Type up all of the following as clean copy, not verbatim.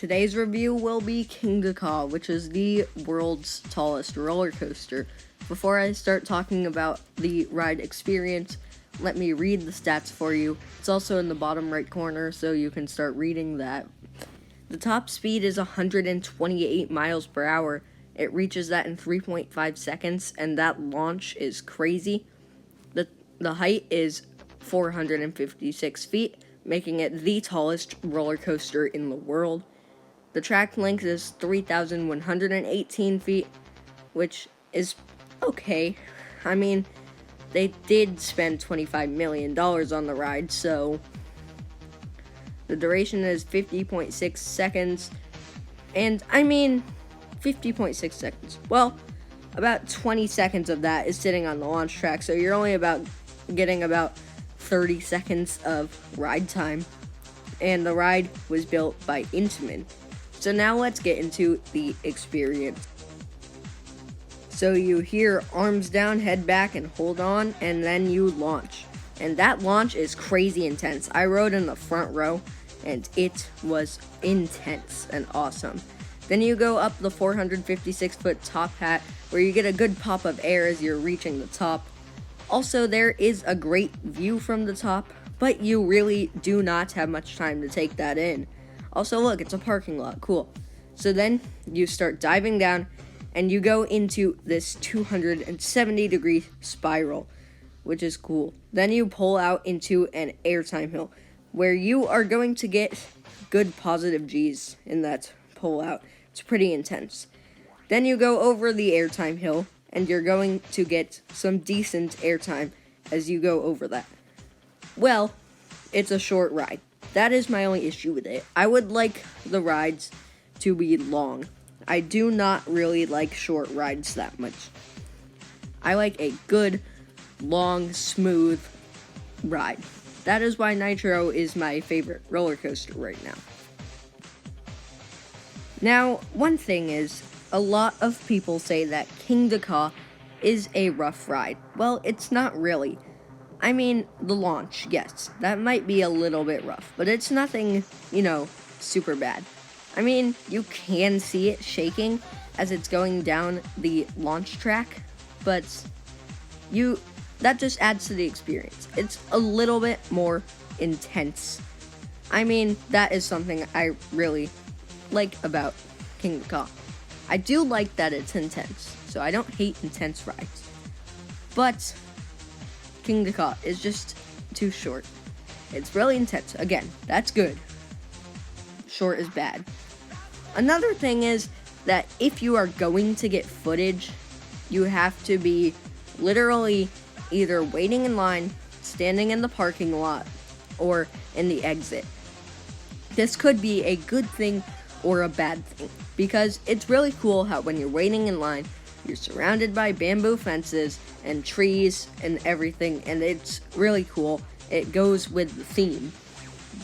Today's review will be Kingda Ka, which is the world's tallest roller coaster. Before I start talking about the ride experience, let me read the stats for you. It's also in the bottom right corner, so you can start reading that. The top speed is 128 miles per hour. It reaches that in 3.5 seconds, and that launch is crazy. The height is 456 feet, making it the tallest roller coaster in the world. The track length is 3,118 feet, which is okay. I mean, they did spend $25 million on the ride, so the duration is 50.6 seconds, and I mean, 50.6 seconds. Well, about 20 seconds of that is sitting on the launch track, so you're only getting about 30 seconds of ride time, and the ride was built by Intamin. So now let's get into the experience. So you hear arms down, head back, and hold on, and then you launch. And that launch is crazy intense. I rode in the front row, and it was intense and awesome. Then you go up the 456-foot top hat, where you get a good pop of air as you're reaching the top. Also, there is a great view from the top, but you really do not have much time to take that in. Also, look, it's a parking lot. Cool. So then you start diving down, and you go into this 270-degree spiral, which is cool. Then you pull out into an airtime hill, where you are going to get good positive G's in that pull out. It's pretty intense. Then you go over the airtime hill, and you're going to get some decent airtime as you go over that. Well, it's a short ride. That is my only issue with it. I would like the rides to be long. I do not really like short rides that much. I like a good, long, smooth ride. That is why Nitro is my favorite roller coaster right now. Now, one thing is, a lot of people say that Kingda Ka is a rough ride. Well, it's not really. I mean, the launch, yes, that might be a little bit rough, but it's nothing, super bad. I mean, you can see it shaking as it's going down the launch track, but that just adds to the experience. It's a little bit more intense. I mean, that is something I really like about Kingda Ka. I do like that it's intense, so I don't hate intense rides. But Kingda Ka is just too short. It's really intense. Again, that's good. Short is bad. Another thing is that if you are going to get footage, you have to be literally either waiting in line, standing in the parking lot, or in the exit. This could be a good thing or a bad thing, because it's really cool how when you're waiting in line, you're surrounded by bamboo fences and trees and everything, and it's really cool. It goes with the theme.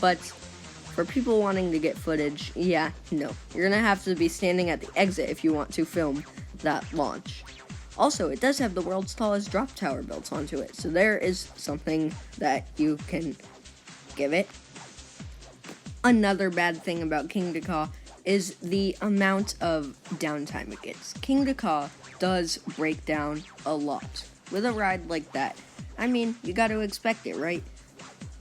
But for people wanting to get footage, no. You're gonna have to be standing at the exit if you want to film that launch. Also, it does have the world's tallest drop tower built onto it, so there is something that you can give it. Another bad thing about Kingda Ka is the amount of downtime it gets. Kingda Ka does break down a lot with a ride like that. I mean, you got to expect it, right?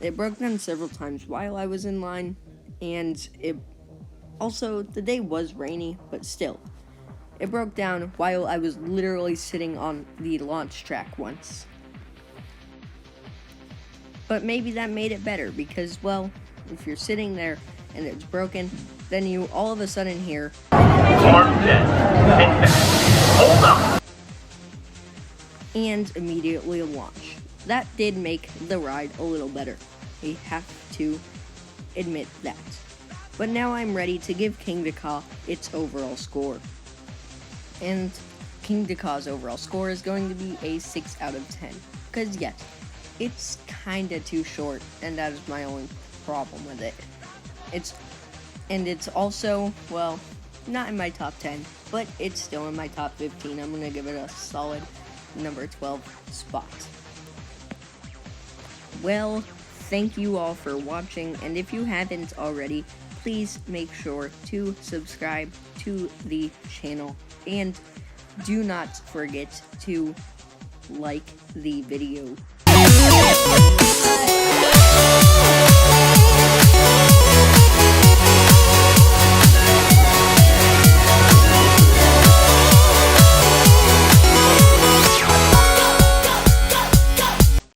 It broke down several times while I was in line, and the day was rainy, but still. It broke down while I was literally sitting on the launch track once. But maybe that made it better, because, well, if you're sitting there and it's broken, then you all of a sudden hear, hold up! And immediately launch. That did make the ride a little better. I have to admit that. But now I'm ready to give Kingda Ka its overall score. And Kingda Ka's overall score is going to be a 6 out of 10. Because yes, it's kinda too short, and that is my only problem with it. It's also, well, not in my top 10, but it's still in my top 15. I'm gonna give it a solid number 12 spot. Well, thank you all for watching, and if you haven't already, please make sure to subscribe to the channel, and do not forget to like the video.